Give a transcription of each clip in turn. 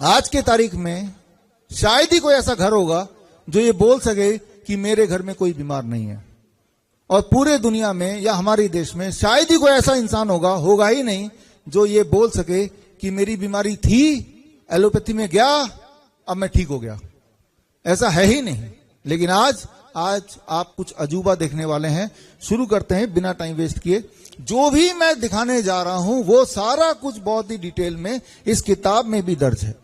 आज के तारीख में शायद ही कोई ऐसा घर होगा जो ये बोल सके कि मेरे घर में कोई बीमार नहीं है। और पूरे दुनिया में या हमारे देश में शायद ही कोई ऐसा इंसान होगा ही नहीं जो ये बोल सके कि मेरी बीमारी थी, एलोपैथी में गया, अब मैं ठीक हो गया। ऐसा है ही नहीं। लेकिन आज आप कुछ अजूबा देखने वाले हैं। शुरू करते हैं बिना टाइम वेस्ट किए। जो भी मैं दिखाने जा रहा हूं वो सारा कुछ बहुत ही डिटेल में इस किताब में भी दर्ज है।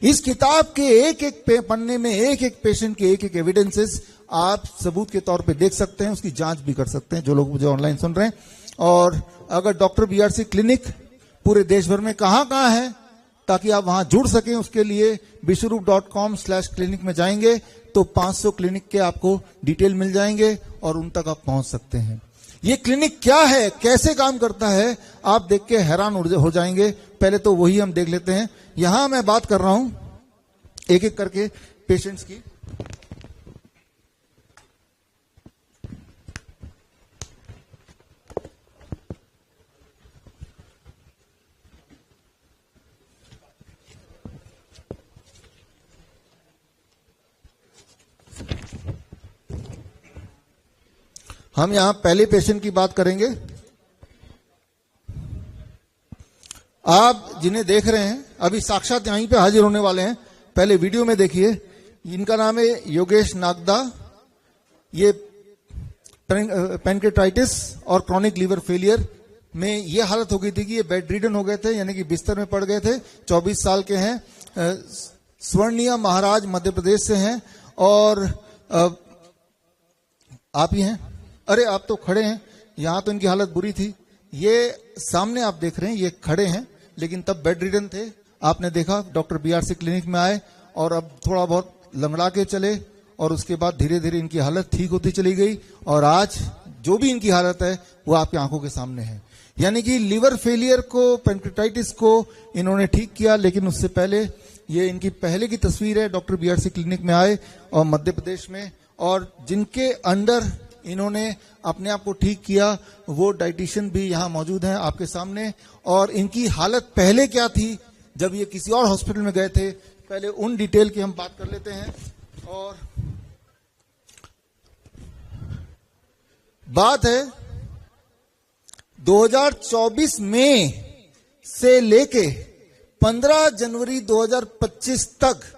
इस किताब के एक एक पन्ने में एक एक पेशेंट के एक एक एविडेंसेस आप सबूत के तौर पे देख सकते हैं, उसकी जांच भी कर सकते हैं जो लोग मुझे ऑनलाइन सुन रहे हैं। और अगर डॉक्टर बीआरसी क्लिनिक पूरे देश भर में कहां है ताकि आप वहां जुड़ सकें, उसके लिए विश्वरूप.com/क्लिनिक में जाएंगे तो 500 क्लिनिक के आपको डिटेल मिल जाएंगे और उन तक आप पहुंच सकते हैं। ये क्लिनिक क्या है, कैसे काम करता है, आप देख के हैरान हो जाएंगे। पहले तो वही हम देख लेते हैं। यहां मैं बात कर रहा हूं एक एक करके पेशेंट्स की। हम यहां पहले पेशेंट की बात करेंगे। आप जिन्हें देख रहे हैं अभी साक्षात यहीं पे हाजिर होने वाले हैं, पहले वीडियो में देखिए। इनका नाम है योगेश नागदा। ये पैनक्रेटाइटिस और क्रॉनिक लीवर फेलियर में ये हालत हो गई थी कि ये बेड रिडन हो गए थे, यानी कि बिस्तर में पड़ गए थे। 24 साल के हैं, स्वर्णिया महाराज मध्य प्रदेश से हैं। और आप ही हैं? अरे आप तो खड़े हैं। यहां तो इनकी हालत बुरी थी। ये सामने आप देख रहे हैं, ये खड़े हैं, लेकिन तब बेड रिडन थे। आपने देखा डॉक्टर बीआरसी क्लिनिक में आए और अब थोड़ा बहुत लंगड़ा के चले और उसके बाद धीरे धीरे इनकी हालत ठीक होती चली गई। और आज जो भी इनकी हालत है वो आपकी आंखों के सामने है। यानी कि लीवर फेलियर को, पैनक्रेटाइटिस को इन्होंने ठीक किया। लेकिन उससे पहले ये इनकी पहले की तस्वीर है। डॉक्टर बीआरसी क्लिनिक में आए और मध्य प्रदेश में, और जिनके अंडर इन्होंने अपने आप को ठीक किया वो डाइटिशियन भी यहां मौजूद हैं आपके सामने। और इनकी हालत पहले क्या थी जब ये किसी और हॉस्पिटल में गए थे, पहले उन डिटेल की हम बात कर लेते हैं। और बात है 2024 मई से लेके 15 जनवरी 2025 तक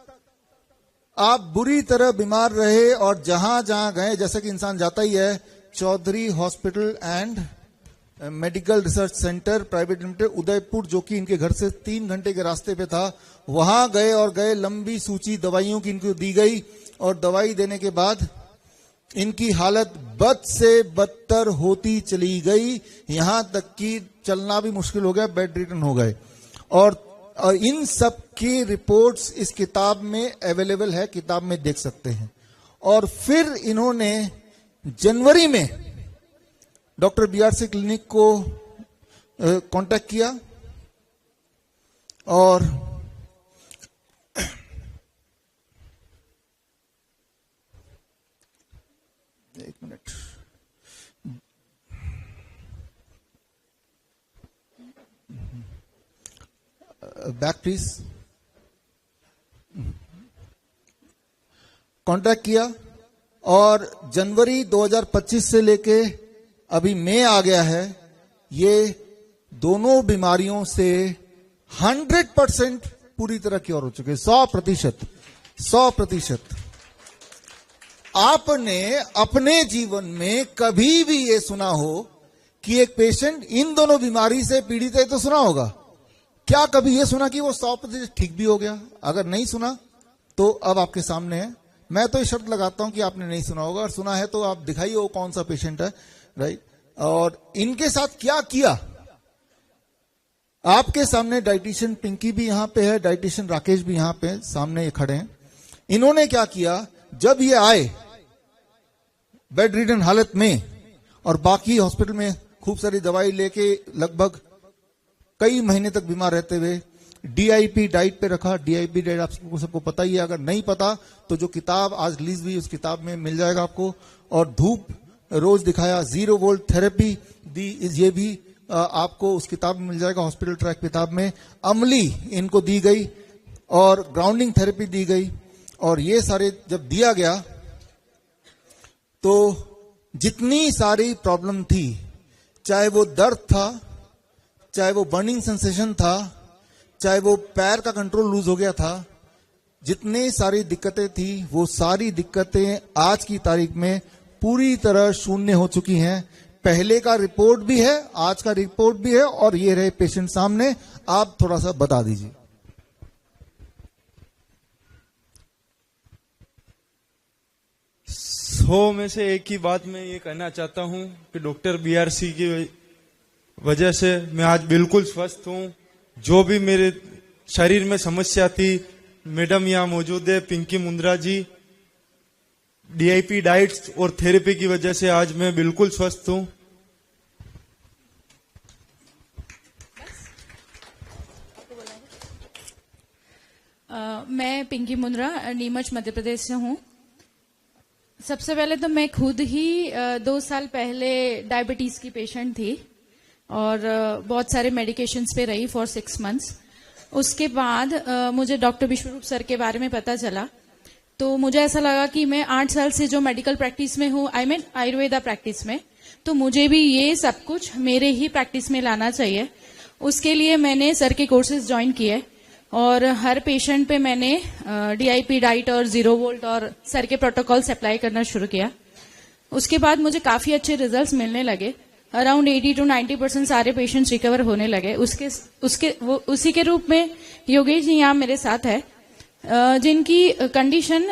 आप बुरी तरह बीमार रहे। और जहां जहां गए, जैसे कि इंसान जाता ही है, Chaudhary hospital and medical research centre private limited Udaipur, जो कि इनके घर से 3 घंटे के रास्ते पे था, वहां गए। लंबी सूची दवाइयों की इनको दी गई और दवाई देने के बाद इनकी हालत बद से बदतर होती चली गई। यहां तक कि चलना भी मुश्किल हो गया, बेड रिडन हो गए। और इन सब की रिपोर्ट्स इस किताब में अवेलेबल है, किताब में देख सकते हैं। और फिर इन्होंने जनवरी में डॉक्टर बीआरसी क्लिनिक को कांटेक्ट किया और एक मिनट, बैक प्लीज। कांटेक्ट किया और जनवरी 2025 से लेके अभी मई आ गया है। ये दोनों बीमारियों से 100% पूरी तरह क्योर हो चुके, 100%। आपने अपने जीवन में कभी भी ये सुना हो कि एक पेशेंट इन दोनों बीमारी से पीड़ित है? तो सुना होगा। क्या कभी यह सुना कि वो 100% ठीक भी हो गया? अगर नहीं सुना तो अब आपके सामने है। मैं तो ये शर्त लगाता हूं कि आपने नहीं सुना होगा, और सुना है तो आप दिखाइए वो कौन सा पेशेंट है, राइट। और इनके साथ क्या किया आपके सामने डाइटिशियन पिंकी भी यहां पे है, डाइटिशियन राकेश भी यहां पे सामने ये खड़े हैं। इन्होंने क्या किया, जब ये आए बेड रिडन हालत में और बाकी हॉस्पिटल में खूब सारी दवाई लेके लगभग कई महीने तक बीमार रहते हुए डीआईपी डाइट पे रखा। डीआईपी डाइट आप सबको पता ही है, अगर नहीं पता तो जो किताब आज रिलीज हुई उस किताब में मिल जाएगा आपको। और धूप रोज दिखाया, 0 वोल्ट थेरेपी दी, ये भी आपको उस किताब में मिल जाएगा, हॉस्पिटल ट्रैक किताब में। अमली इनको दी गई और ग्राउंडिंग थेरेपी दी गई, और ये सारे जब दिया गया तो जितनी सारी प्रॉब्लम थी, चाहे वो दर्द था, चाहे वो बर्निंग सेंसेशन था, चाहे वो पैर का कंट्रोल लूज हो गया था, जितनी सारी दिक्कतें थी, वो सारी दिक्कतें आज की तारीख में पूरी तरह शून्य हो चुकी हैं। पहले का रिपोर्ट भी है, आज का रिपोर्ट भी है, और ये रहे पेशेंट सामने। आप थोड़ा सा बता दीजिए। 100 में से एक ही बात मैं ये कहना चाहता हूं कि डॉक्टर बीआरसी की वजह से मैं आज बिल्कुल स्वस्थ हूं। जो भी मेरे शरीर में समस्या थी, मैडम यहाँ मौजूद है पिंकी मुंद्रा जी, डीआईपी डाइट्स और थेरेपी की वजह से आज मैं बिल्कुल स्वस्थ हूं। मैं पिंकी मुंद्रा नीमच मध्य प्रदेश से हूँ। सबसे पहले तो मैं खुद ही 2 साल पहले डायबिटीज की पेशेंट थी और बहुत सारे मेडिकेशंस पे रही फॉर 6 मंथ्स। उसके बाद मुझे डॉक्टर विश्वरूप सर के बारे में पता चला, तो मुझे ऐसा लगा कि मैं 8 साल से जो मेडिकल प्रैक्टिस में हूँ, आई मीन आयुर्वेदा प्रैक्टिस में, तो मुझे भी ये सब कुछ मेरे ही प्रैक्टिस में लाना चाहिए। उसके लिए मैंने सर के कोर्सेज ज्वाइन किए और हर पेशेंट पे मैंने डीआईपी डाइट और 0 वोल्ट और सर के प्रोटोकॉल्स अप्लाई करना शुरू किया। उसके बाद मुझे काफी अच्छे रिजल्ट्स मिलने लगे। अराउंड 80 to 90% सारे पेशेंट्स रिकवर होने लगे। उसी के रूप में योगेश जी यहाँ मेरे साथ है, जिनकी कंडीशन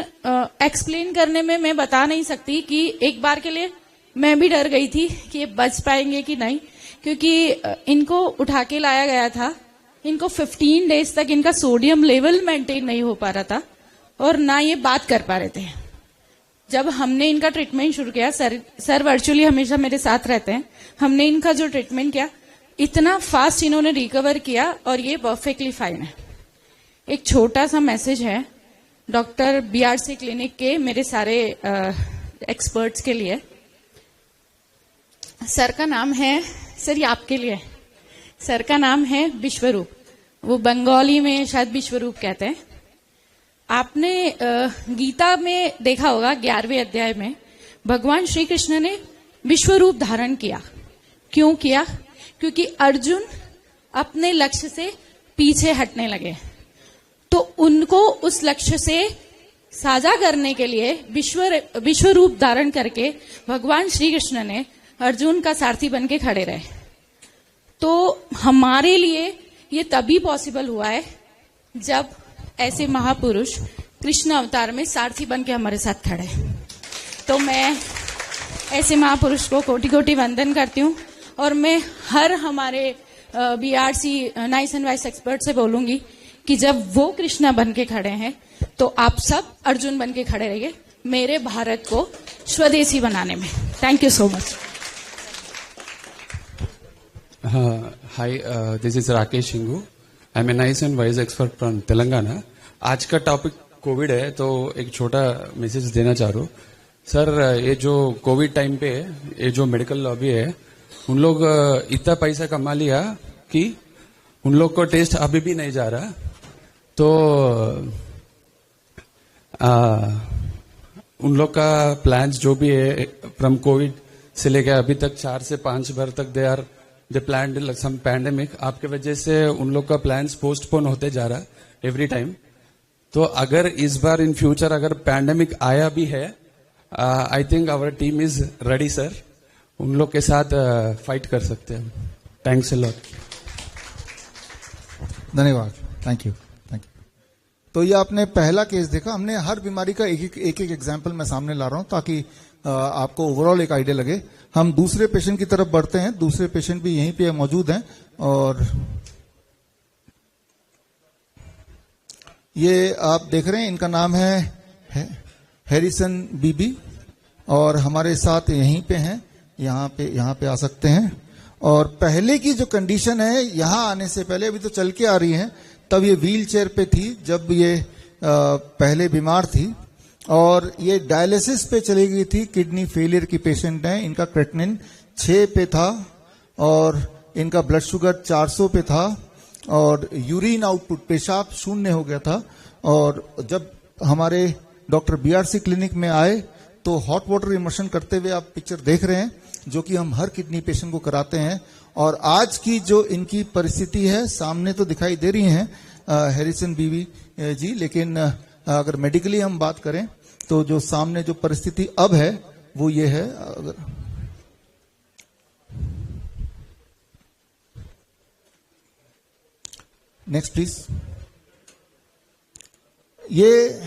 एक्सप्लेन करने में मैं बता नहीं सकती कि एक बार के लिए मैं भी डर गई थी कि ये बच पाएंगे कि नहीं, क्योंकि इनको उठा के लाया गया था। इनको 15 डेज तक इनका सोडियम लेवल मेंटेन नहीं हो पा रहा था और ना ये बात कर पा रहे थे। जब हमने इनका ट्रीटमेंट शुरू किया, सर वर्चुअली हमेशा मेरे साथ रहते हैं, हमने इनका जो ट्रीटमेंट किया, इतना फास्ट इन्होंने रिकवर किया और ये परफेक्टली फाइन है। एक छोटा सा मैसेज है डॉक्टर बीआरसी क्लिनिक के मेरे सारे एक्सपर्ट्स के लिए। सर का नाम है, सर ये आपके लिए, सर का नाम है विश्वरूप। वो बंगाली में शायद विश्वरूप कहते हैं। आपने गीता में देखा होगा 11वें अध्याय में भगवान श्री कृष्ण ने विश्वरूप धारण किया। क्यों किया? क्योंकि अर्जुन अपने लक्ष्य से पीछे हटने लगे, तो उनको उस लक्ष्य से साझा करने के लिए विश्वरूप धारण करके भगवान श्री कृष्ण ने अर्जुन का सारथी बन के खड़े रहे। तो हमारे लिए ये तभी पॉसिबल हुआ है जब ऐसे महापुरुष कृष्ण अवतार में सारथी बन के हमारे साथ खड़े। तो मैं ऐसे महापुरुष को कोटि कोटि वंदन करती हूँ और मैं हर हमारे BRC nice and vice expert से बोलूंगी कि जब वो कृष्णा बन के खड़े हैं तो आप सब अर्जुन बन के खड़े रहिए मेरे भारत को स्वदेशी बनाने में। Thank you so much. Hi, this is Rakesh Shingu. I'm a nice and wise expert from Telangana. आज का टॉपिक कोविड है, तो एक छोटा मैसेज देना चाह रहा हूँ। सर, ये जो कोविड टाइम पे ये जो मेडिकल लॉबी है, उन लोग इतना पैसा कमा लिया कि उन लोग को टेस्ट अभी भी नहीं जा रहा। तो उन लोग का प्लान्स जो भी है फ्रॉम कोविड से लेकर अभी तक 4 से 5 बार तक दे प्लान्ड सम पैंडेमिक। आपके वजह से उन लोग का प्लान्स पोस्टपोन होते जा रहा एवरी टाइम। तो अगर इस बार इन फ्यूचर अगर पैंडेमिक आया भी है, I think our team is ready sir. उन लोग के साथ फाइट कर सकते हैं। Thanks a lot. धन्यवाद। Thank you. तो ये आपने पहला केस देखा। हमने हर बीमारी का एक एग्जाम्पल मैं सामने ला रहा हूं ताकि आपको ओवरऑल एक आइडिया लगे। हम दूसरे पेशेंट की तरफ बढ़ते हैं। दूसरे पेशेंट भी यहीं पे मौजूद हैं और ये आप देख रहे हैं, इनका नाम है हैरिसन बीबी और हमारे साथ यहीं पे हैं। यहाँ पे आ सकते हैं। और पहले की जो कंडीशन है, यहाँ आने से पहले, अभी तो चल के आ रही है, तब ये व्हील चेयर पे थी जब ये पहले बीमार थी और ये डायलिसिस पे चली गई थी। किडनी फेलियर की पेशेंट है। इनका क्रेटिनिन 6 पे था और इनका ब्लड शुगर 400 पे था और यूरिन आउटपुट पेशाब शून्य हो गया था। और जब हमारे डॉक्टर बीआरसी क्लिनिक में आए तो हॉट वाटर इमर्शन करते हुए आप पिक्चर देख रहे हैं, जो कि हम हर किडनी पेशेंट को कराते हैं। और आज की जो इनकी परिस्थिति है सामने तो दिखाई दे रही है हैरिसन बीवी जी, लेकिन अगर मेडिकली हम बात करें तो जो सामने जो परिस्थिति अब है वो ये है। अगर नेक्स्ट प्लीज। ये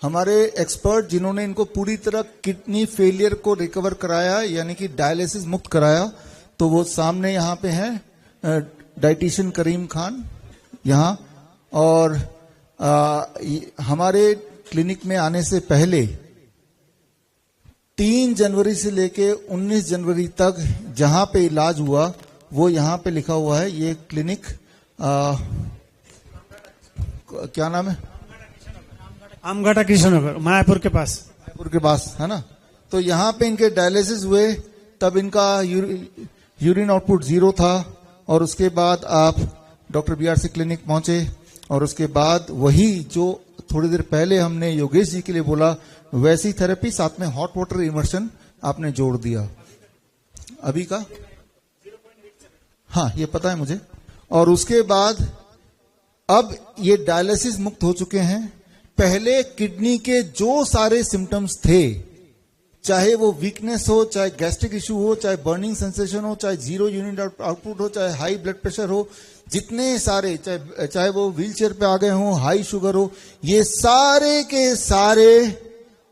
हमारे एक्सपर्ट जिन्होंने इनको पूरी तरह किडनी फेलियर को रिकवर कराया, यानी कि डायलिसिस मुक्त कराया, तो वो सामने यहाँ पे हैं डाइटिशियन करीम खान यहाँ। और हमारे क्लिनिक में आने से पहले 3 जनवरी से लेके 19 जनवरी तक जहां पे इलाज हुआ वो यहाँ पे लिखा हुआ है। ये क्लिनिक क्या नाम है? आमघाटा कृष्णनगर, मायापुर के पास। मायापुर के पास है ना। तो यहाँ पे इनके डायलिसिस हुए, तब इनका यूरिन आउटपुट 0 था। और उसके बाद आप डॉक्टर बीआरसी क्लिनिक पहुंचे और उसके बाद वही जो थोड़ी देर पहले हमने योगेश जी के लिए बोला, वैसी थेरेपी साथ में हॉट वाटर इमर्शन आपने जोड़ दिया। अभी का हाँ ये पता है मुझे। और उसके बाद अब ये डायलिसिस मुक्त हो चुके हैं। पहले किडनी के जो सारे सिम्टम्स थे, चाहे वो वीकनेस हो, चाहे गैस्ट्रिक इश्यू हो, चाहे बर्निंग सेंसेशन हो, चाहे 0 यूनिट आउटपुट हो, चाहे हाई ब्लड प्रेशर हो, जितने सारे चाहे वो व्हील चेयर पे आ गए हो, हाई शुगर हो, ये सारे के सारे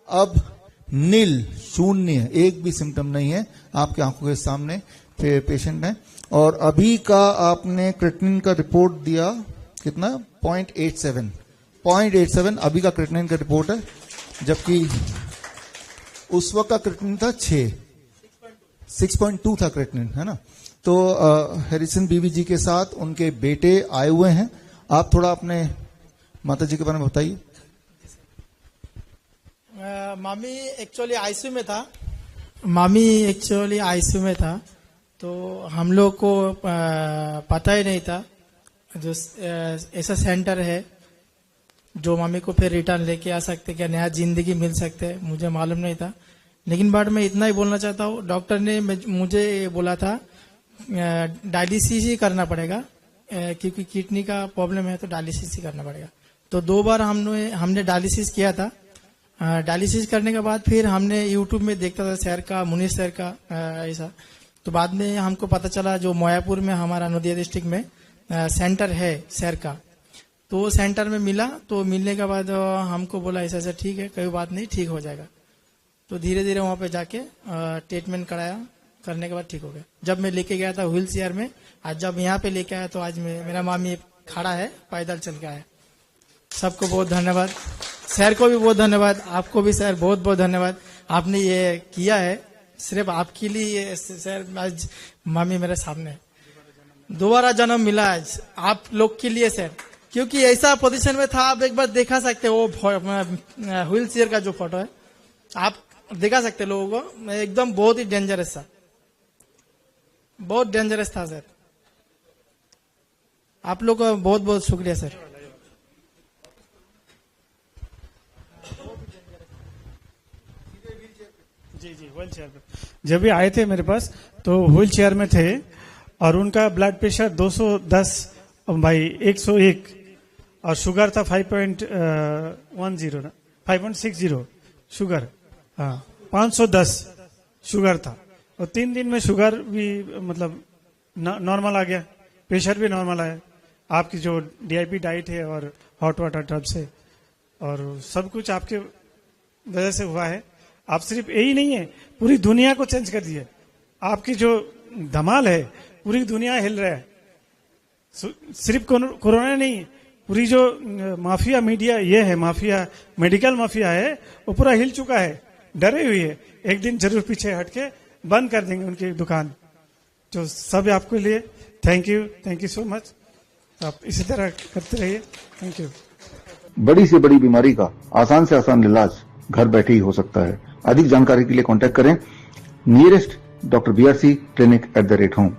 अब नील, शून्य, एक भी सिम्टम नहीं है। आपके आंखों के सामने पेशेंट है। और अभी का आपने क्रेटिनिन का रिपोर्ट दिया कितना? 0.87 अभी का क्रेटिनिन का रिपोर्ट है, जबकि उस वक्त का क्रेटिनिन था 6.2 था क्रेटिनिन, है ना। तो हैरिसन बीवी जी के साथ उनके बेटे आए हुए हैं। आप थोड़ा अपने माता जी के बारे में बताइए। मामी एक्चुअली आईसीयू में था, तो हम लोग को पता ही नहीं था जो ऐसा सेंटर है जो मामी को फिर रिटर्न लेके आ सकते, क्या नया जिंदगी मिल सकते है, मुझे मालूम नहीं था। लेकिन बट मैं इतना ही बोलना चाहता हूँ, डॉक्टर ने मुझे बोला था डायलिसिस ही करना पड़ेगा, क्योंकि किडनी का प्रॉब्लम है तो डायलिसिस ही करना पड़ेगा। तो 2 बार हमने डायलिसिस किया था। डायलिसिस करने के बाद फिर हमने यूट्यूब में देखता था सर का, मुनीष सर का ऐसा। तो बाद में हमको पता चला जो मायापुर में हमारा नदिया डिस्ट्रिक्ट में सेंटर है सर का, तो वो सेंटर में मिला। तो मिलने के बाद हमको बोला ऐसा ऐसा ठीक है, कोई बात नहीं, ठीक हो जाएगा। तो धीरे धीरे वहां पे जाके ट्रीटमेंट कराया, करने के बाद ठीक हो गया। जब मैं लेके गया था व्हील चेयर में, आज जब यहाँ पे लेके आया तो आज मेरा मामी खड़ा है, पैदल चल के आया। सबको बहुत धन्यवाद, सर को भी बहुत धन्यवाद, आपको भी सर बहुत बहुत धन्यवाद। आपने ये किया है सिर्फ आपके लिए सर। आज मामी मेरे सामने है, दोबारा जन्म मिला आज आप लोग के लिए सर, क्योंकि ऐसा पोजीशन में था। आप एक बार देखा सकते हो व्हील चेयर का जो फोटो है, आप दिखा सकते लोगों को, एकदम बहुत ही डेंजरस था, बहुत डेंजरस था सर। आप लोग का बहुत बहुत शुक्रिया सर। जी व्हील चेयर पे जब भी आए थे मेरे पास तो व्हील चेयर में थे और उनका ब्लड प्रेशर 210/101 और शुगर था 5.60 शुगर, हाँ 510 शुगर था। और 3 दिन में शुगर भी मतलब नॉर्मल आ गया, प्रेशर भी नॉर्मल आया। आपकी जो डीआईपी डाइट है और हॉट वाटर टब से और सब कुछ आपके वजह से हुआ है। आप सिर्फ यही नहीं है, पूरी दुनिया को चेंज कर दिए। आपकी जो धमाल है पूरी दुनिया हिल रहा है। सिर्फ कोरोना नहीं, पूरी जो माफिया मीडिया ये है, माफिया मेडिकल माफिया है, वो पूरा हिल चुका है, डरे हुए है। एक दिन जरूर पीछे हटके बंद कर देंगे उनकी दुकान। तो सब आपके लिए थैंक यू सो मच। आप इसी तरह करते रहिए, थैंक यू। बड़ी से बड़ी बीमारी का आसान से आसान इलाज घर बैठे ही हो सकता है। अधिक जानकारी के लिए कांटेक्ट करें nearest doctor BRC clinic @ home.